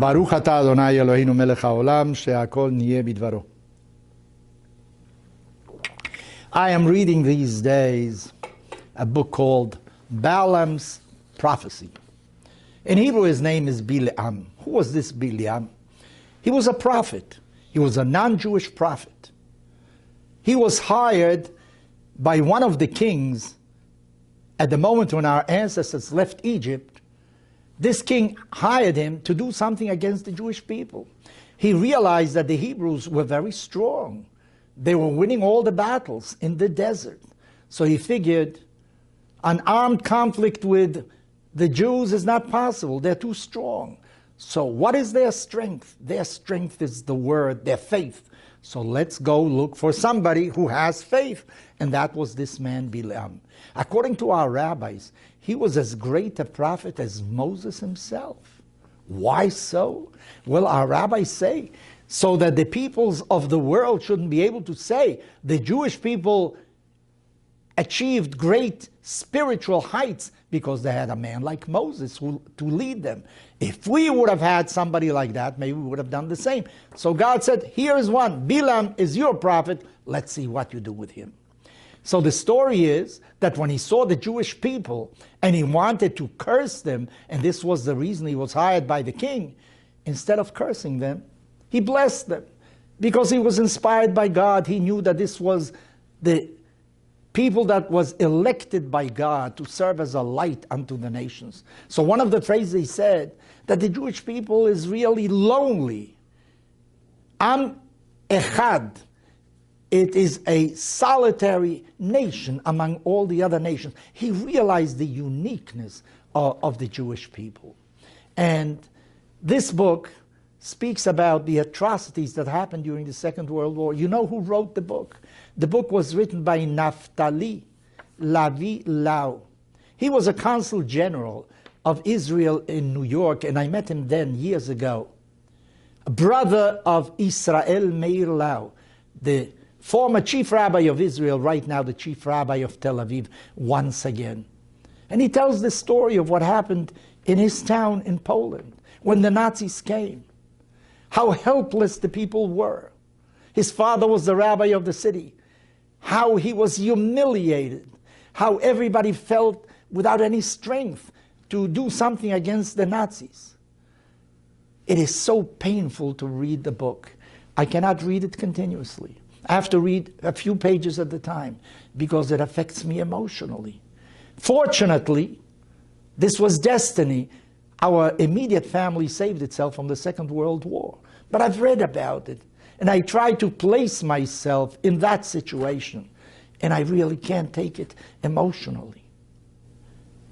Baruch atah Adonai Eloheinu melech haolam, she'akol niyeh bidvaro. I am reading these days a book called Balaam's Prophecy. In Hebrew, his name is Bileam. Who was this Bileam? He was a prophet. He was a non-Jewish prophet. He was hired by one of the kings at the moment when our ancestors left Egypt. This king hired him to do something against the Jewish people. He realized that the Hebrews were very strong. They were winning all the battles in the desert. So he figured an armed conflict with the Jews is not possible. They're too strong. So what is their strength? Their strength is the word, their faith. So let's go look for somebody who has faith. And that was this man, Bileam. According to our rabbis, he was as great a prophet as Moses himself. Why so? Well, our rabbis say, so that the peoples of the world shouldn't be able to say the Jewish people achieved great spiritual heights because they had a man like Moses to lead them. If we would have had somebody like that, maybe we would have done the same. So God said, here is one. Bileam is your prophet. Let's see what you do with him. So the story is that when he saw the Jewish people and he wanted to curse them, and this was the reason he was hired by the king, instead of cursing them, he blessed them. Because he was inspired by God, he knew that this was the people that was elected by God to serve as a light unto the nations. So one of the phrases he said, that the Jewish people is really lonely. Am echad. It is a solitary nation among all the other nations. He realized the uniqueness of the Jewish people. And this book speaks about the atrocities that happened during the Second World War. You know who wrote the book? The book was written by Naphtali Lavi Lau. He was a consul general of Israel in New York, and I met him then years ago. A brother of Israel Meir Lau, the former chief rabbi of Israel, right now the chief rabbi of Tel Aviv, once again. And he tells the story of what happened in his town in Poland when the Nazis came. How helpless the people were. His father was the rabbi of the city. How he was humiliated. How everybody felt without any strength to do something against the Nazis. It is so painful to read the book. I cannot read it continuously. I have to read a few pages at a time because it affects me emotionally. Fortunately, this was destiny. Our immediate family saved itself from the Second World War. But I've read about it, and I try to place myself in that situation, and I really can't take it emotionally.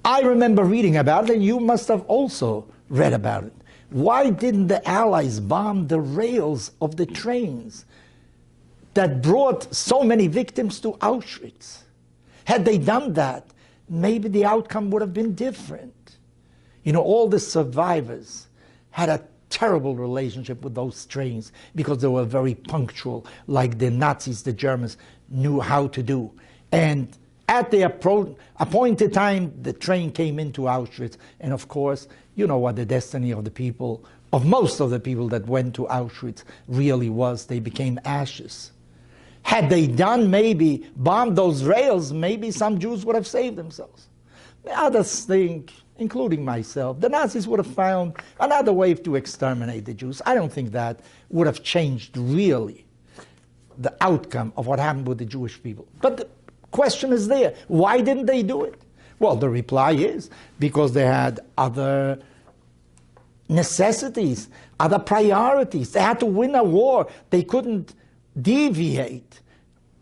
I remember reading about it, and you must have also read about it. Why didn't the Allies bomb the rails of the trains that brought so many victims to Auschwitz? Had they done that, maybe the outcome would have been different. You know, all the survivors had a terrible relationship with those trains because they were very punctual, like the Nazis, the Germans, knew how to do. And at the appointed time, the train came into Auschwitz. And of course, you know what the destiny of the people, of most of the people that went to Auschwitz really was. They became ashes. Had they done, maybe, bombed those rails, maybe some Jews would have saved themselves. Others think, including myself, the Nazis would have found another way to exterminate the Jews. I don't think that would have changed really the outcome of what happened with the Jewish people. But the question is there. Why didn't they do it? Well, the reply is because they had other necessities, other priorities. They had to win a war. They couldn't deviate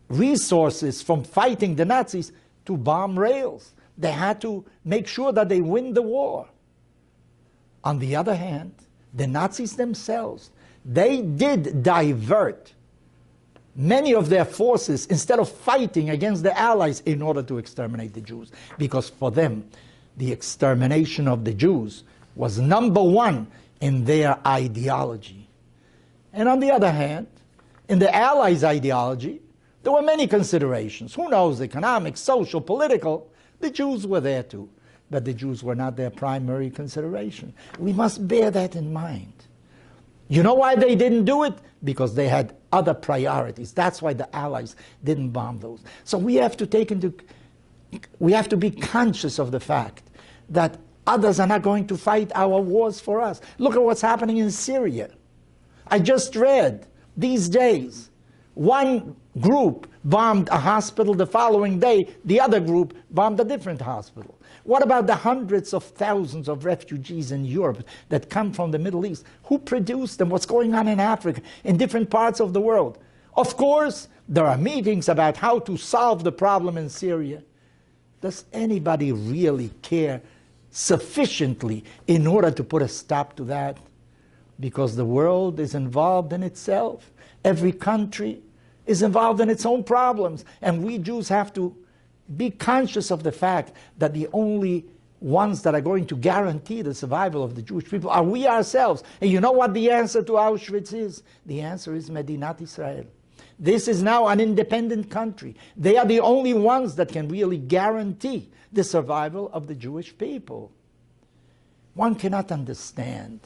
resources from fighting the Nazis to bomb rails. They had to make sure that they win the war. On the other hand, the Nazis themselves, they did divert many of their forces instead of fighting against the Allies in order to exterminate the Jews. Because for them, the extermination of the Jews was number one in their ideology. And on the other hand, in the Allies' ideology, there were many considerations. Who knows, economic, social, political. The Jews were there too, but the Jews were not their primary consideration. We must bear that in mind. You know why they didn't do it? Because they had other priorities. That's why the Allies didn't bomb those. So we have to be conscious of the fact that others are not going to fight our wars for us. Look at what's happening in Syria. I just read these days, one group bombed a hospital, the following day the other group bombed a different hospital. What about the hundreds of thousands of refugees in Europe that come from the Middle East? Who produced them? What's going on in Africa, in different parts of the world? Of course, there are meetings about how to solve the problem in Syria. Does anybody really care sufficiently in order to put a stop to that? Because the world is involved in itself. Every country is involved in its own problems. And we Jews have to be conscious of the fact that the only ones that are going to guarantee the survival of the Jewish people are we ourselves. And you know what the answer to Auschwitz is? The answer is Medinat Israel. This is now an independent country. They are the only ones that can really guarantee the survival of the Jewish people. One cannot understand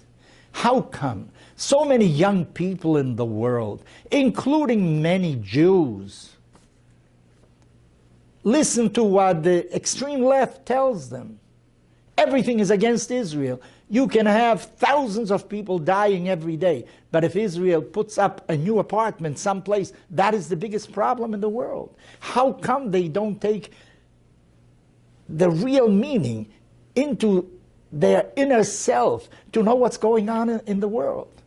how come so many young people in the world, including many Jews, listen to what the extreme left tells them. Everything is against Israel. You can have thousands of people dying every day, but if Israel puts up a new apartment someplace, that is the biggest problem in the world. How come they don't take the real meaning into their inner self to know what's going on in the world?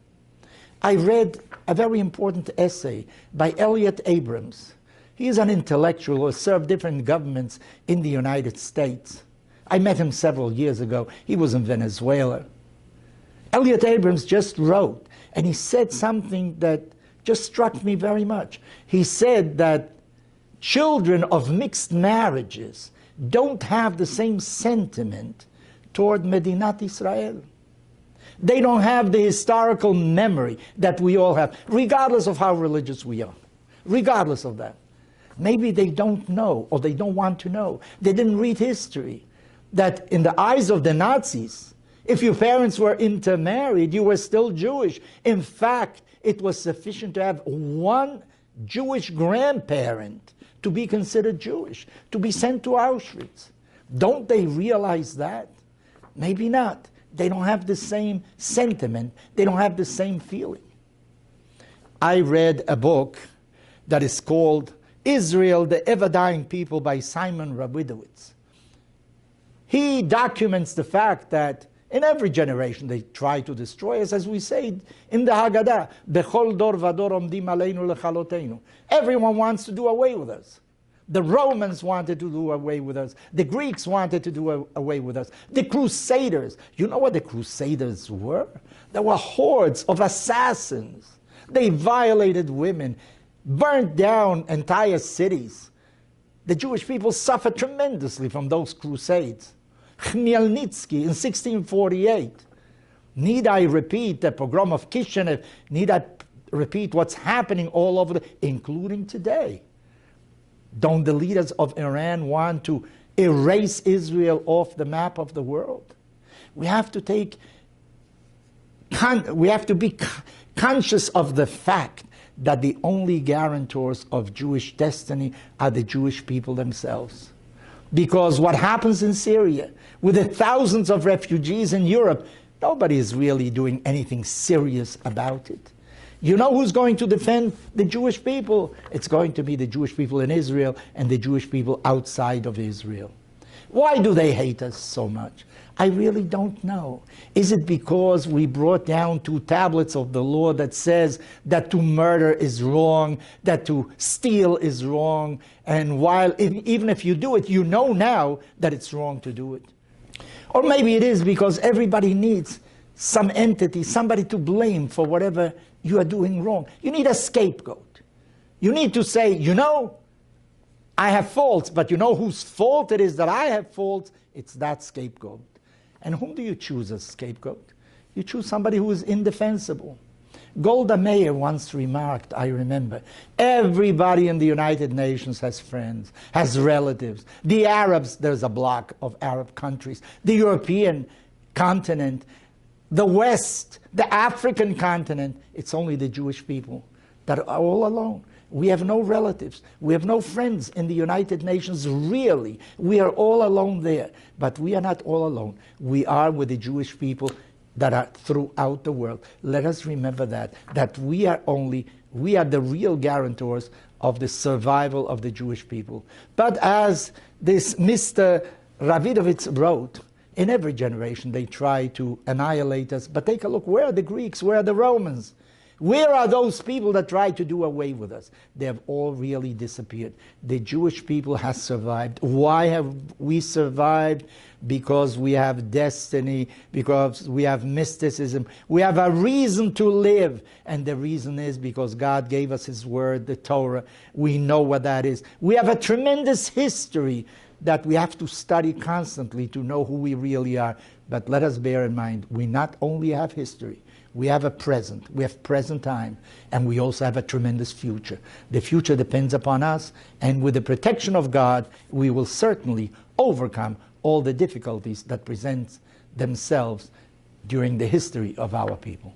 I read a very important essay by Elliot Abrams. He is an intellectual who has served different governments in the United States. I met him several years ago. He was in Venezuela. Elliot Abrams just wrote, and he said something that just struck me very much. He said that children of mixed marriages don't have the same sentiment toward Medinat Israel. They don't have the historical memory that we all have, regardless of how religious we are, regardless of that. Maybe they don't know, or they don't want to know. They didn't read history. That in the eyes of the Nazis, if your parents were intermarried, you were still Jewish. In fact, it was sufficient to have one Jewish grandparent to be considered Jewish, to be sent to Auschwitz. Don't they realize that? Maybe not. They don't have the same sentiment. They don't have the same feeling. I read a book that is called Israel, the Ever-Dying People by Simon Rabinowitz. He documents the fact that in every generation they try to destroy us, as we say in the Haggadah, Bechol dor vador omdim aleinu lechalotenu. Everyone wants to do away with us. The Romans wanted to do away with us. The Greeks wanted to do away with us. The Crusaders. You know what the Crusaders were? They were hordes of assassins. They violated women, burnt down entire cities. The Jewish people suffered tremendously from those crusades. Khmelnytsky in 1648. Need I repeat the pogrom of Kishinev? Need I repeat what's happening all over, including today? Don't the leaders of Iran want to erase Israel off the map of the world? We have to be conscious of the fact that the only guarantors of Jewish destiny are the Jewish people themselves. Because what happens in Syria, with the thousands of refugees in Europe, nobody is really doing anything serious about it. You know who's going to defend the Jewish people? It's going to be the Jewish people in Israel and the Jewish people outside of Israel. Why do they hate us so much? I really don't know. Is it because we brought down 2 tablets of the law that says that to murder is wrong, that to steal is wrong, and even if you do it, you know now that it's wrong to do it? Or maybe it is because everybody needs some entity, somebody to blame for whatever you are doing wrong. You need a scapegoat. You need to say, you know, I have faults, but you know whose fault it is that I have faults? It's that scapegoat. And whom do you choose as scapegoat? You choose somebody who is indefensible. Golda Meir once remarked, I remember, everybody in the United Nations has friends, has relatives. The Arabs, there's a block of Arab countries. The European continent, the West, the African continent, it's only the Jewish people that are all alone. We have no relatives. We have no friends in the United Nations, really. We are all alone there. But we are not all alone. We are with the Jewish people that are throughout the world. Let us remember that we are the real guarantors of the survival of the Jewish people. But as this Mr. Ravidovich wrote, in every generation they try to annihilate us. But take a look, where are the Greeks? Where are the Romans? Where are those people that tried to do away with us? They have all really disappeared. The Jewish people has survived. Why have we survived? Because we have destiny, because we have mysticism. We have a reason to live. And the reason is because God gave us His Word, the Torah. We know what that is. We have a tremendous history that we have to study constantly to know who we really are. But let us bear in mind, we not only have history, we have a present, we have present time, and we also have a tremendous future. The future depends upon us, and with the protection of God, we will certainly overcome all the difficulties that present themselves during the history of our people.